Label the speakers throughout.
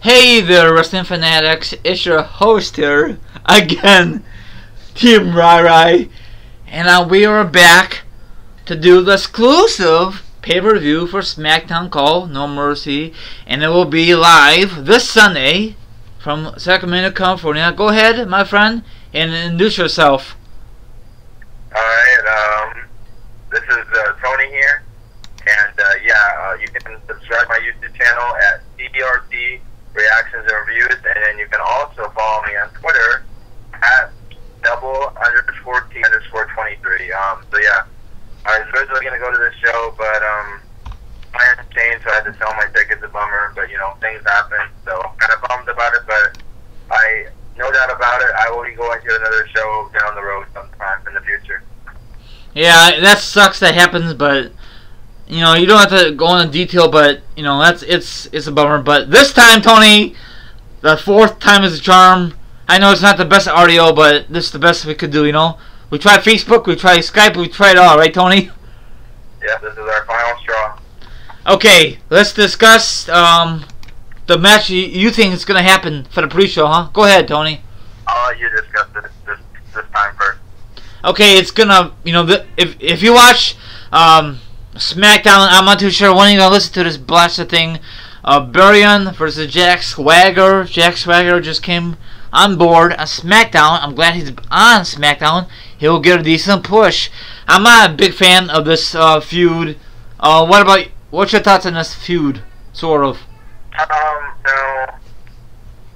Speaker 1: Hey there, wrestling fanatics! It's your host here again, Team Rai, and we are back to do the exclusive pay-per-view for SmackDown called No Mercy, and it will be live this Sunday from Sacramento, California. Go ahead, my friend, and introduce yourself.
Speaker 2: Alright, this is Tony here, and you can subscribe to my YouTube channel at TRC Reactions and Reviews, and then you can also follow me on Twitter at double_T_23. I was originally going to go to this show, but plans changed, so I had to sell my tickets. A bummer, but things happen, so kind of bummed about it, but no doubt about it, I will be going to another show down the road sometime in the future.
Speaker 1: Yeah, that sucks that happens, but you don't have to go into detail, but it's a bummer. But this time, Tony, the fourth time is a charm. I know it's not the best audio, but this is the best we could do. We tried Facebook, we tried Skype, we tried it all, right, Tony?
Speaker 2: Yeah, this is our final straw.
Speaker 1: Okay, let's discuss the match you think is gonna happen for the pre-show, huh? Go ahead, Tony.
Speaker 2: I'll let you discuss it this time first.
Speaker 1: Okay, it's gonna if you watch SmackDown, I'm not too sure when you're gonna listen to this blasted thing. Burian versus Jack Swagger. Jack Swagger just came on board on SmackDown. I'm glad he's on SmackDown. He'll get a decent push. I'm not a big fan of this feud. What's your thoughts on this feud? Sort of.
Speaker 2: No,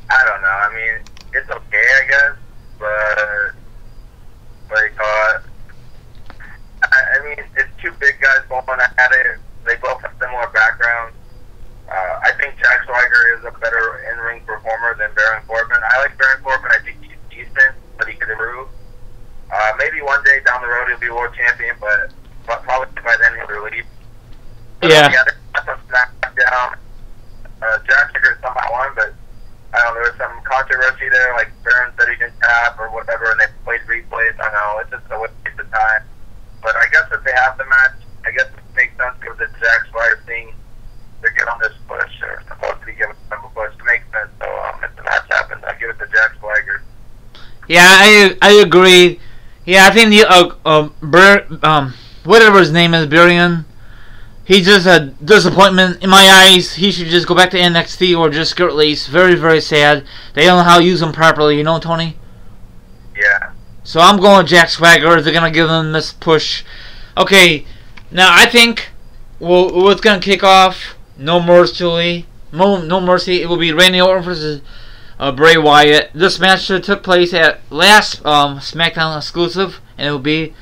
Speaker 2: I don't know. I mean, it's okay, I guess, but what do you call it? I mean, it's two big guys going at it. They both have similar backgrounds. I think Jack Swagger is a better in-ring performer than Baron Corbin. I like Baron Corbin. I think he's decent, but he could improve. Maybe one day down the road he'll be world champion, but probably by then he'll leave.
Speaker 1: Yeah.
Speaker 2: Some SmackDown. Jack Swagger somehow won, but I don't know. There was some controversy there, like Baron said he didn't tap or whatever, and they played replays. I know it's just a waste of time. But I guess if they have the match, I guess it makes sense because the Jack Swagger thing, they're getting on this push, or supposed to be giving them a push. It makes sense. So if the match happens, I give it to Jack Swagger.
Speaker 1: Yeah, I agree. Yeah, I think the whatever his name is, Burian, he's just a disappointment in my eyes. He should just go back to NXT or just get released. Very, very sad. They don't know how to use him properly, Tony?
Speaker 2: Yeah.
Speaker 1: So I'm going Jack Swagger. They're going to give him this push. Okay, now I think what's going to kick off, No Mercy. It will be Randy Orton versus Bray Wyatt. This match took place at last SmackDown exclusive, and it will be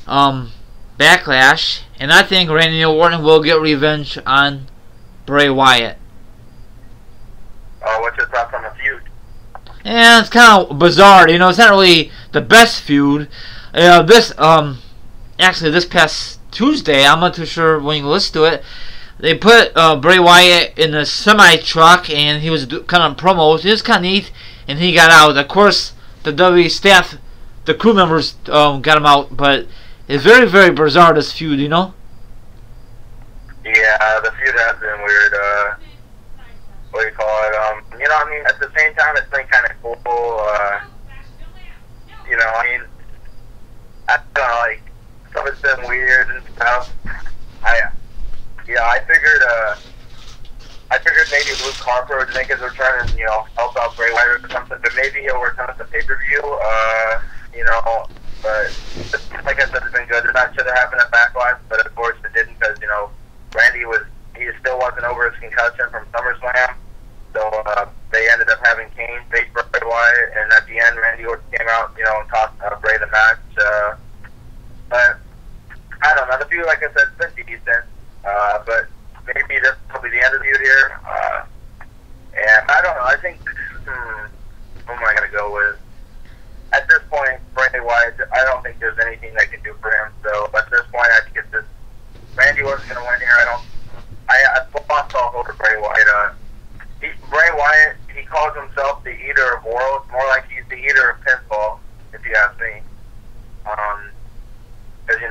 Speaker 1: Backlash. And I think Randy Orton will get revenge on Bray Wyatt.
Speaker 2: What's your thoughts on the feud?
Speaker 1: Yeah, it's kind of bizarre. It's not really the best feud. Actually, this past Tuesday, I'm not too sure when you listen to it, they put Bray Wyatt in a semi-truck, and he was kind of promos. It was kind of neat, and he got out. Of course, the WWE staff, the crew members got him out, but it's very, very bizarre, this feud,
Speaker 2: Yeah, the feud has been weird. What do you call it? I mean, at the same time, it's been kind of cool. I mean, I don't know, like, some of it's been weird and stuff. I figured maybe Luke Harper would make his return and, help out Bray Wyatt or something, but maybe he'll return at the pay-per-view, but like I said, it's been good. The match should have happened at Backlash, but of course it didn't because, Randy he still wasn't over his concussion from SummerSlam. So they ended up having Kane face Bray Wyatt, and at the end, Randy Orton came out, and cost Bray the match. But I don't know. The feud, like I said, has been decent. But maybe this will be the end of the feud here. And I don't know. I think who am I going to go with? At this point, Bray Wyatt, I don't think there's anything they can do for him. So at this point, I think it's just Randy Orton's going to win here. I lost all hope for Bray Wyatt. Bray Wyatt, he calls himself the eater of worlds, more like he's the eater of pinfall, if you ask me. Because, he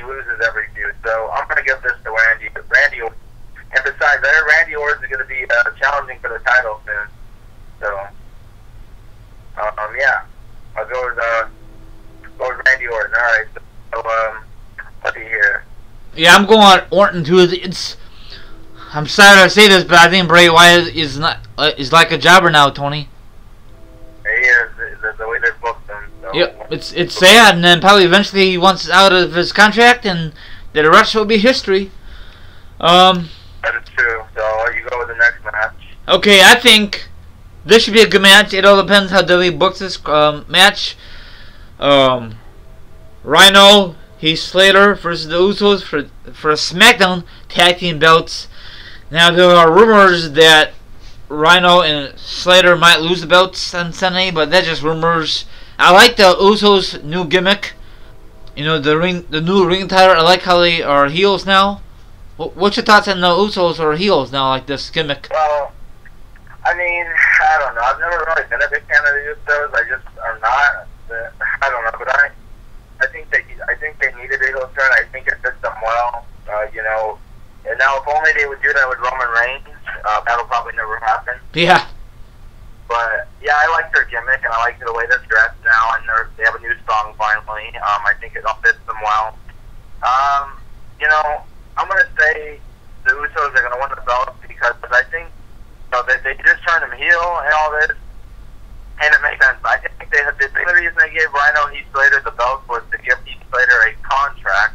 Speaker 2: loses every feud. So I'm going to give this to Randy. Randy And besides that, Randy Orton is going to be challenging for the title soon. So, yeah, I'll go with Randy Orton. All right. So, let's see here.
Speaker 1: Yeah, I'm going Orton too. I'm sorry to say this, but I think Bray Wyatt is like a jobber now, Tony.
Speaker 2: He is the way they booked him. So.
Speaker 1: Yep, it's sad, and then probably eventually he wants out of his contract, and the rest will be history.
Speaker 2: That is true. So you go with the next match.
Speaker 1: Okay, I think this should be a good match. It all depends how WWE books this match. Rhino, Heath Slater versus the Usos for a SmackDown tag team belts. Now there are rumors that Rhino and Slater might lose the belts on Sunday, but that's just rumors. I like the Usos' new gimmick. You know, the new ring attire. I like how they are heels now. What's your thoughts on the Usos are heels now, like this gimmick?
Speaker 2: Well, I mean, I don't know. I've never really been a big fan of the Usos. I just am not. I don't know, but I think they needed a heel turn. I think it fits them well. You know, and now if only they would do that with Roman Reigns, that'll probably never happen.
Speaker 1: Yeah.
Speaker 2: But yeah, I like their gimmick, and I like the way they're dressed now, and they have a new song finally. I think it all fits them well. You know, I'm gonna say the Usos are gonna win the belt because I think they just turned him heel and all this, and it makes sense. I think the reason they gave Rhino and Heath Slater the belt was to give Heath Slater a contract.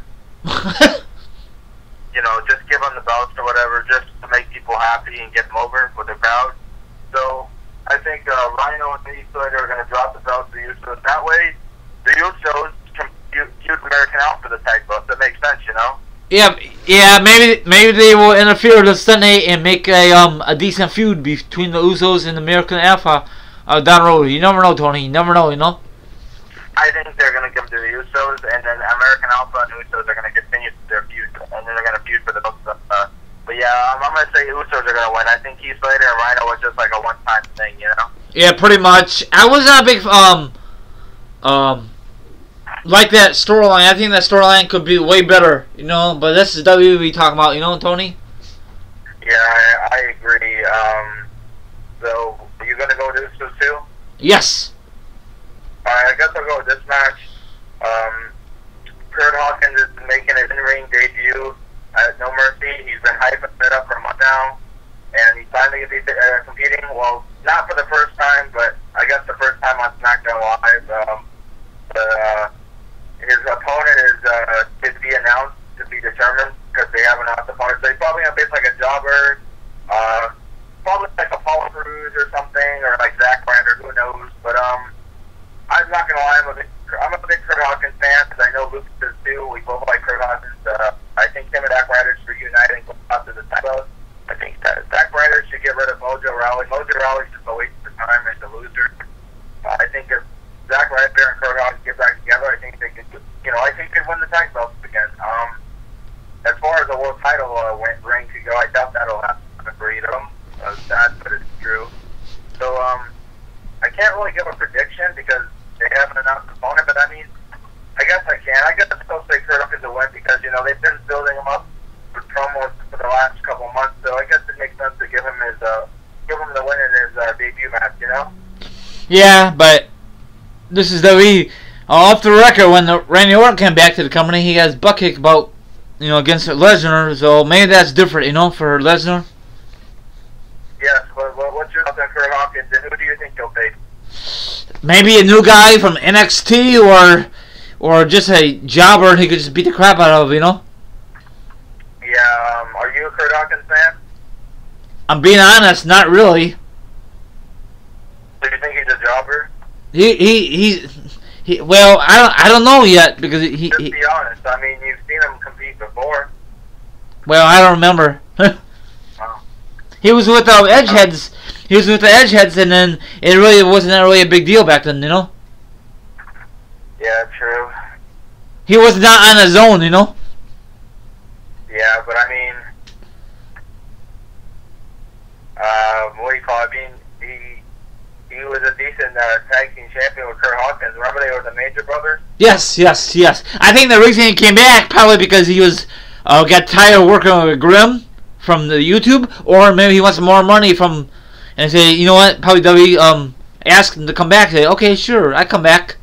Speaker 2: You know, just give him the belts or whatever, just to make people happy and get them over with the crowd. So I think Rhino and Heath Slater are going to drop the belts to the Usos. That way, the Usos can use American Alpha for the tag belts. That makes sense, you know. Yeah. Maybe they will interfere this Sunday and make a decent feud between the Usos and American Alpha down the road. You never know, Tony. You never know, you know. I think they're going to give it to the Usos, and then American Alpha and Usos are going to continue their feud, and then they're going to feud for the belts. But yeah, I'm going to say Usos are going to win. I think Heath Slater and Rhino was just like a one-time thing, you know. Yeah, pretty much. I was not a big like that storyline. I think that storyline could be way better, you know. But this is WWE talking about, you know, Tony. Yeah, I agree. So are you gonna go with Usos too? Yes. Alright, I guess I'll go with this match. Kurt Hawkins is making his in-ring debut at No Mercy. He's been hyping it up for a month now, and he's finally going to be competing. Well, not for the first time, but I guess the first time on SmackDown Live. His opponent is to be announced, to be determined, because they haven't announced the opponent. So he's probably going to face like a jobber, probably like a Paul Cruz or something, or like Zack Ryder, who knows. But I'm not going to lie, I'm a big Kurt Hawkins fan, because I know Lucas is too. We both like Kurt Hawkins. I think him and Zack Ryder should reunite and go out to the title. I think that Zack Ryder should get rid of Mojo Rawley. Mojo Rawley's just a waste of time and a loser. I think if Zack Ryder and Kurt Hawkins get back together, I think they could, I think they could win the tag belts again. As far as the world title ring could go, I doubt that'll happen for either of them. Sad, but it's true. So, I can't really give a prediction because they haven't announced the opponent, but I mean, I guess I can. I guess I'll still say Kurt Hawkins to win because, they've been building him up with promos for the last couple of months, so I guess it makes sense to give him the win in his debut match, you know? Yeah, but this is WWE. Off the record, when Randy Orton came back to the company, he has butt kicked about, against Lesnar, so maybe that's different, for Lesnar. Yes, but what's your thoughts on Kurt Hawkins, and who do you think he'll face? Maybe a new guy from NXT, or just a jobber and he could just beat the crap out of, Yeah, are you a Kurt Hawkins fan? I'm being honest, not really. Do you think he's a jobber? Well, I don't know yet because he. Just be honest. I mean, you've seen him compete before. Well, I don't remember. He was with the Edgeheads. He was with the Edgeheads, and then it really wasn't really a big deal back then, Yeah, true. He was not on his own, Yeah, but I mean, what do you call it? I mean, he was a decent tag team champion with Kurt Hawkins. Remember they were the Major Brothers? Yes. I think the reason he came back probably because he was got tired of working with Grimm
Speaker 1: from the YouTube, or maybe he wants more money from, and say, you know what, probably WWE ask him to come back. Say, okay, sure, I come back.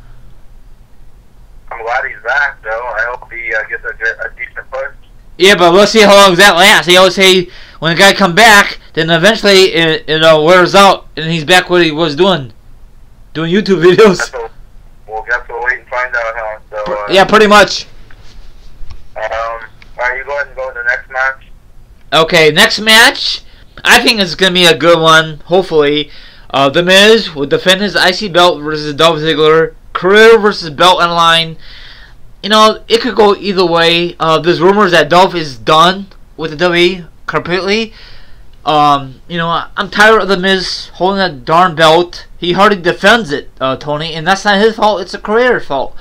Speaker 2: I'm glad he's back, though. I hope he gets a decent push.
Speaker 1: Yeah, but we'll see how long that lasts. They always say when a guy come back, then eventually it wears out, and he's back what he was doing YouTube videos.
Speaker 2: We'll guess we'll wait and find out, huh? So,
Speaker 1: yeah, pretty much.
Speaker 2: Alright, you go ahead and go to the next match.
Speaker 1: Okay, next match, I think it's going to be a good one, hopefully. The Miz will defend his IC belt versus Dolph Ziggler. Career versus belt on line. You know, it could go either way. There's rumors that Dolph is done with the WWE completely. You know, I'm tired of the Miz holding that darn belt. He hardly defends it, Tony, and that's not his fault. It's a career fault.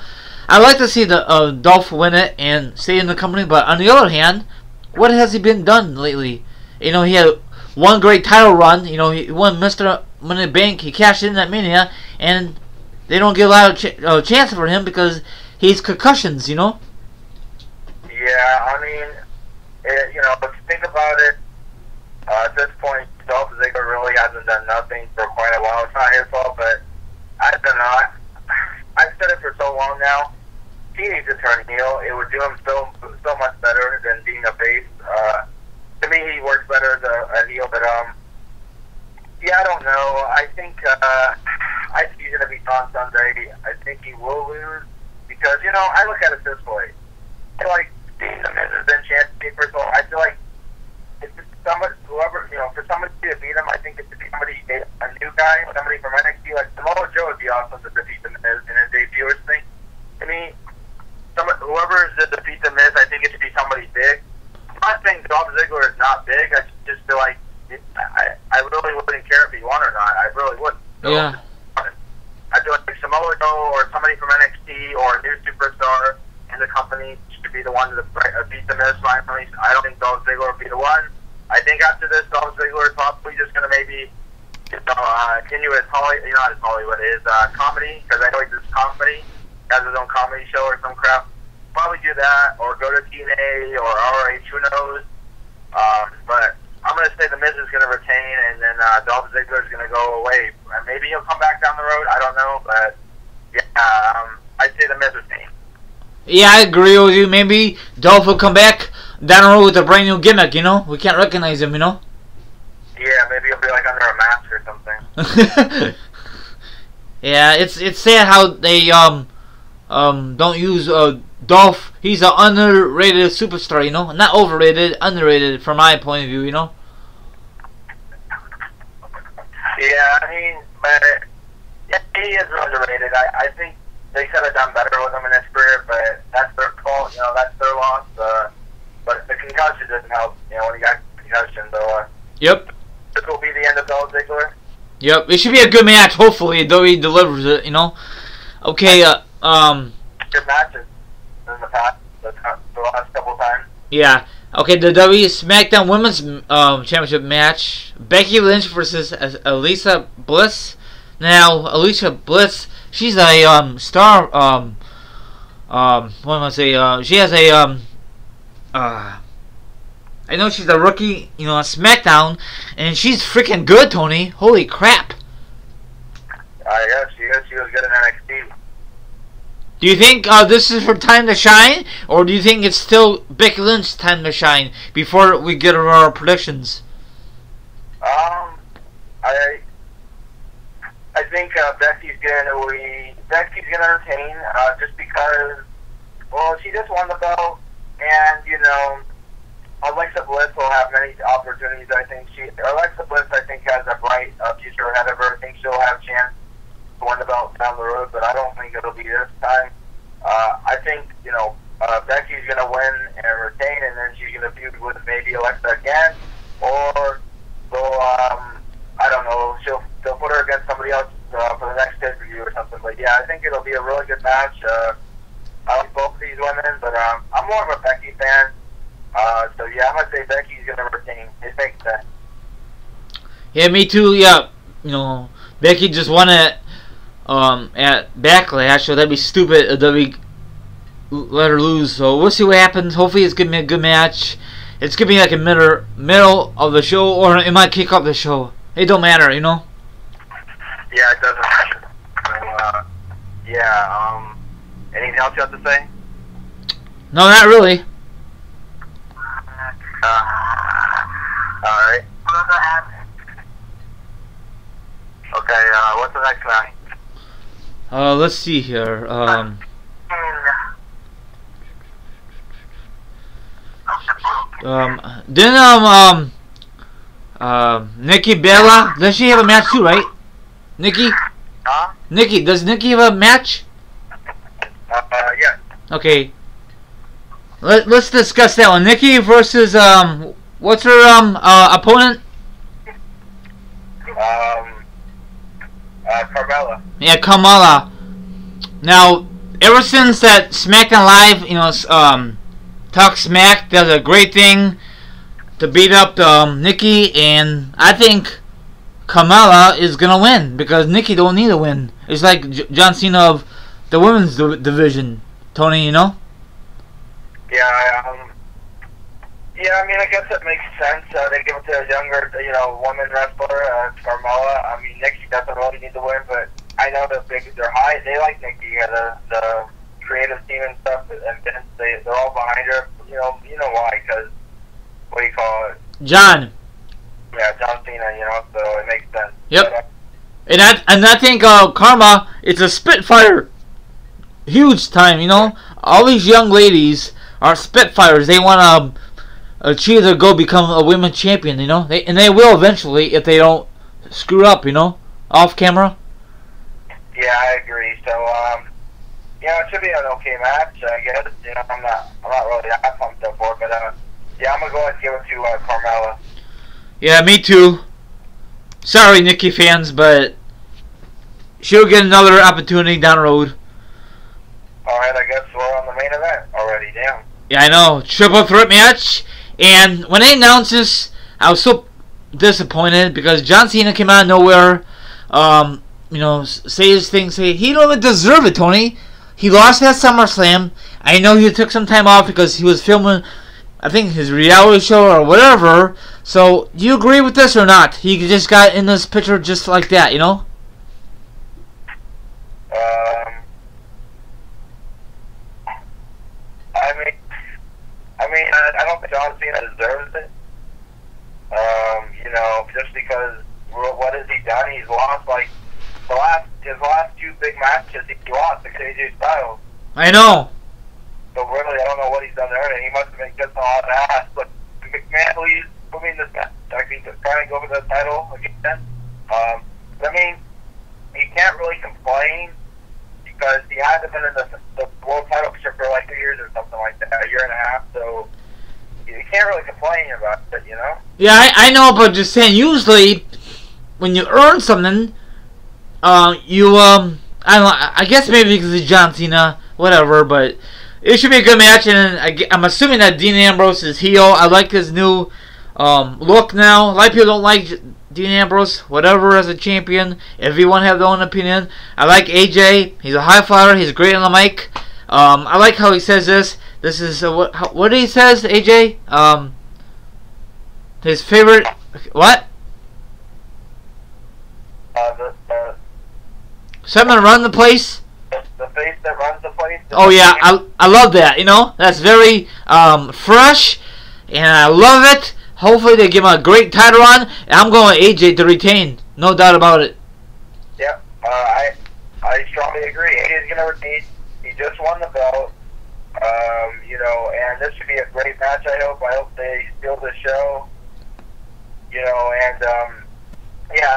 Speaker 1: I'd like to see the Dolph win it and stay in the company, but on the other hand, what has he been done lately? You know, he had one great title run. You know, he won Mr. Money in the Bank. He cashed in at Mania, and they don't get a lot of chance for him because he's concussions, you know?
Speaker 2: Yeah, I mean, you know, if you think about it, at this point, Dolph Ziggler really hasn't done nothing for quite a while. It's not his fault, but I don't know. I've said it for so long now. He needs to turn heel. It would do him so much better than being a face. To me, he works better as a heel, but yeah, I don't know. I think he's going to be on Sunday. I think he will lose because, you know, I look at it this way. I feel like the Miz has been champion for so long. I feel like if somebody, whoever, you know, for somebody to beat him, I think it should be somebody, a new guy, somebody from NXT. Like Samoa Joe would be awesome to defeat the Miz in his debut or something. To me, whoever is to defeat the Miz, I think it should be somebody big. I'm not saying Dolph Ziggler is not big. I just feel like I really wouldn't care if he won or not. I really wouldn't. So,
Speaker 1: Yeah.
Speaker 2: I feel like Samoa Joe or somebody from NXT or a new superstar in the company should be the one to beat the Miz finally. I don't think Dolph Ziggler will be the one. I think after this, Dolph Ziggler is probably just going to maybe continue his Hollywood, his comedy, because I know he's this comedy, has his own comedy show or some crap. Probably do that, or go to TNA or RH, who knows. But I'm going to say the Miz is going to retain, and then Dolph Ziggler is going to go away. Maybe he'll come back down the road. I don't know, but yeah, I'd say the Miz retain. Yeah,
Speaker 1: I agree with you. Maybe Dolph will come back down the road with a brand new gimmick, you know? We can't recognize him, you know?
Speaker 2: Yeah, maybe he'll be like under a mask or something.
Speaker 1: Yeah, it's sad how they don't use Dolph. He's an underrated superstar, you know? Not overrated, underrated from my point of view, you know?
Speaker 2: Yeah, I mean, but yeah, he is underrated. I think they could have done better with him in his career, but that's their fault. You know, that's their loss. But the concussion didn't help. You know, when he got concussion, so.
Speaker 1: Yep.
Speaker 2: This will be the end of Dolph Ziggler.
Speaker 1: Yep. It should be a good match. Hopefully, though he delivers it. You know. Okay.
Speaker 2: Good matches in the past. The last couple times.
Speaker 1: Yeah. Okay, the WWE SmackDown Women's Championship match: Becky Lynch versus Alexa Bliss. Now, Alexa Bliss, she's a star. What am I say? She has a I know she's a rookie, you know, on SmackDown, and she's freaking good, Tony. Holy crap!
Speaker 2: Yeah, she is. She was good in NXT.
Speaker 1: Do you think this is her time to shine, or do you think it's still Becky Lynch's time to shine before we get our predictions?
Speaker 2: I think Becky's gonna retain just because, well, she just won the belt, and you know, Alexa Bliss will have many opportunities. I think Alexa Bliss, I think, has a bright future ahead of her. I think she'll have a chance to win the belt down the road, but I don't think it'll be this time. I think, you know, Becky's going to win and retain, and then she's going to feud with maybe Alexa again, or they'll, I don't know, they'll put her against somebody else for the next pay-per-view or something. But yeah, I think it'll be a really good match. I like both these women, but I'm more of a Becky fan. So yeah, I'm going to say Becky's going to retain. It makes sense.
Speaker 1: Yeah, me too. Yeah, you know, Becky just won it at Backlash, so that'd be stupid if we let her lose. So we'll see what happens. Hopefully it's gonna be a good match. it's gonna be like a middle of the show, or it might kick off the show. It don't matter, you know.
Speaker 2: Yeah, it doesn't matter. So, anything else you have to say?
Speaker 1: No, not really.
Speaker 2: Alright. Okay, what's the next match?
Speaker 1: Let's see here. Didn't Nikki Bella, does she have a match too, right? Nikki?
Speaker 2: Huh?
Speaker 1: Nikki, does Nikki have a match?
Speaker 2: Yeah.
Speaker 1: Okay. Let's discuss that one. Nikki versus what's her opponent?
Speaker 2: Carmella.
Speaker 1: Yeah, Kamala. Now, ever since that SmackDown Live, Talk Smack does a great thing to beat up Nikki, and I think Kamala is gonna win because Nikki don't need a win. It's like John Cena of the women's division, Tony. You know?
Speaker 2: Yeah, I mean, I guess it makes sense. They give it to a younger, woman wrestler, Carmella. I mean, Nikki doesn't really need to win, but I know they're high. They like Nikki. The creative team and stuff, and Vince, they're all behind her. You know why? Because what do you call it?
Speaker 1: John.
Speaker 2: Yeah, John Cena. So it makes sense.
Speaker 1: Yep. And I think Karma, it's a Spitfire, huge time. All these young ladies are Spitfires. They want to achieve their goal, become a women's champion. They will eventually if they don't screw up. Off camera.
Speaker 2: Yeah, I agree. So it should be an okay match. I guess. I'm not really that pumped up for it, but I'm gonna go ahead and give it to Carmella.
Speaker 1: Yeah, me too. Sorry, Nikki fans, but she'll get another opportunity down the road.
Speaker 2: Alright, I guess we're on the main event already. Damn.
Speaker 1: Yeah, I know. Triple threat match. And when they announced this, I was so disappointed because John Cena came out of nowhere. Say his thing. Say he don't even deserve it, Tony. He lost at SummerSlam. I know he took some time off because he was filming, I think, his reality show or whatever. So, do you agree with this or not? He just got in this picture just like that,
Speaker 2: I don't think John Cena deserves it. Just because what has he done? He's lost his last two big matches. He lost to AJ Styles.
Speaker 1: I know.
Speaker 2: So really, I don't know what he's done there, and he must have been just a lot of ass. But McMahon, please put me in this match. I think to try and go for the title again. He can't really complain because he hasn't been in the world title picture for like 2 years or something like that, a year and a half. So you can't really complain about it,
Speaker 1: Yeah, I know, but just saying, usually when you earn something, I guess maybe because it's John Cena, whatever, but it should be a good match, and I'm assuming that Dean Ambrose is heel. I like his new look now. A lot of people don't like Dean Ambrose, whatever, as a champion. Everyone have their own opinion. I like AJ. He's a high flyer. He's great on the mic. I like how he says this. This is what he says, AJ. His favorite what? Someone run the place.
Speaker 2: The face that runs the place.
Speaker 1: Oh yeah, I love that. That's very fresh, and I love it. Hopefully they give him a great title run, and I'm going with AJ to retain, no doubt about it.
Speaker 2: Yep, I strongly agree. AJ's going to retain. He just won the belt, and this should be a great match. I hope they steal the show, and at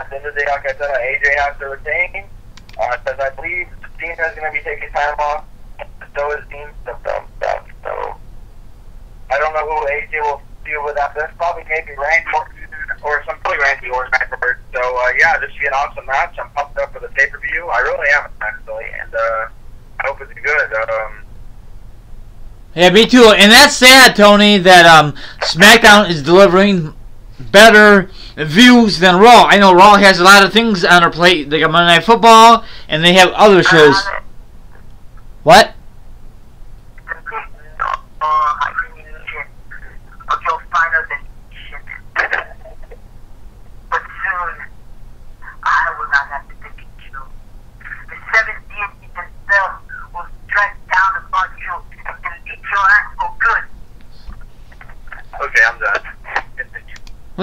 Speaker 2: the end of the day, like I said, AJ has to retain. Because I believe Cena is going to be taking time off. So is Dean. So I don't know who AJ will deal with that. That's probably maybe Randy or somebody Randy or Matt. So this should be an awesome match. I'm pumped up for the pay-per-view. I really am actually, and I hope it's good.
Speaker 1: Yeah, me too. And that's sad, Tony, that SmackDown is delivering better views than Raw. I know Raw has a lot of things on their plate. They got Monday Night Football, and they have other shows. What?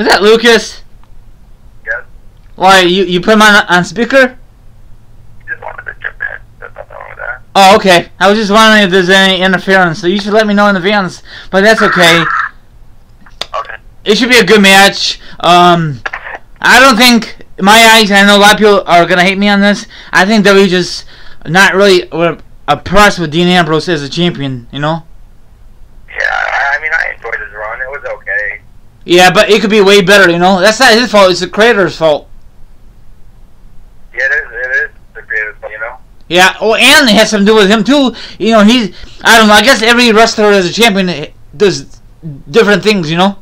Speaker 1: Was that Lucas?
Speaker 2: Yes.
Speaker 1: Why, you put him on speaker?
Speaker 2: Just wanted to chip in. There's nothing wrong with that.
Speaker 1: Oh, okay. I was just wondering if there's any interference, so you should let me know in advance. But that's okay.
Speaker 2: Okay.
Speaker 1: It should be a good match. I don't think, in my eyes, I know a lot of people are going to hate me on this, I think that we just not really impressed with Dean Ambrose as a champion, you know?
Speaker 2: Yeah, I mean, I enjoyed his run. It was okay.
Speaker 1: Yeah, but it could be way better, you know? That's not his fault, it's the creator's fault.
Speaker 2: Yeah, it is the creator's fault, you know?
Speaker 1: Yeah, oh, and it has something to do with him, too. You know, I don't know, I guess every wrestler as a champion does different things, you know?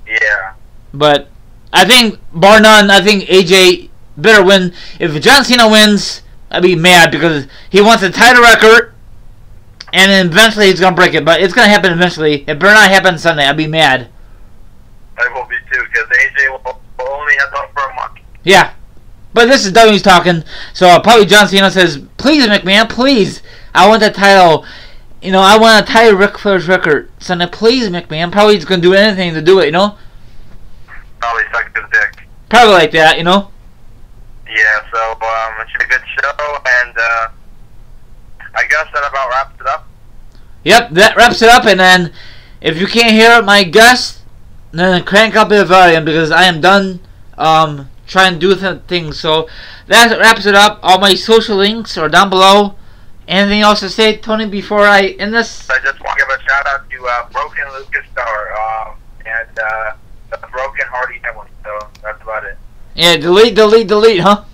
Speaker 2: Yeah.
Speaker 1: But I think, bar none, I think AJ better win. If John Cena wins, I'd be mad because he wants a title record, and then eventually he's going to break it. But it's going to happen eventually. It better not happen Sunday. I'd be mad.
Speaker 2: I will be too, because AJ will only have up for a month.
Speaker 1: Yeah. But this is W's talking, so probably John Cena says, please, McMahon, please. I want that title. You know, I want to tie Ric Flair's record. Sunday, please, McMahon. Probably he's going to do anything to do it, you know?
Speaker 2: Probably suck his dick.
Speaker 1: Probably like that, you know?
Speaker 2: Yeah, so it should be a good show, and I guess that about wraps it up.
Speaker 1: Yep, that wraps it up, and then if you can't hear my guest, then crank up the volume because I am done trying to do things. So that wraps it up. All my social links are down below. Anything else to say, Tony, before I end this?
Speaker 2: I just want to give a shout out to Broken Lucas Star and the Broken Hardy Emily. So that's about it.
Speaker 1: Yeah, delete, huh?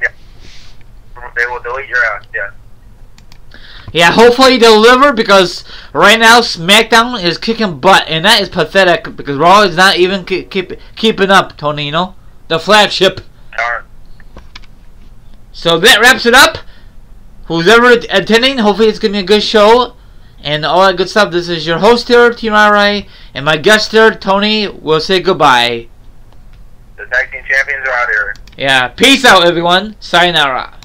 Speaker 2: Yeah. They will delete your ass, yeah.
Speaker 1: Yeah, hopefully they'll deliver because right now SmackDown is kicking butt, and that is pathetic because Raw is not even keeping up, Tony, you know? The flagship.
Speaker 2: Alright.
Speaker 1: So that wraps it up. Who's ever attending, hopefully it's going to be a good show and all that good stuff. This is your host here, T-Ray, and my guest here, Tony. Will say goodbye.
Speaker 2: The Tag Team Champions are out here.
Speaker 1: Yeah, peace out, everyone. Sayonara.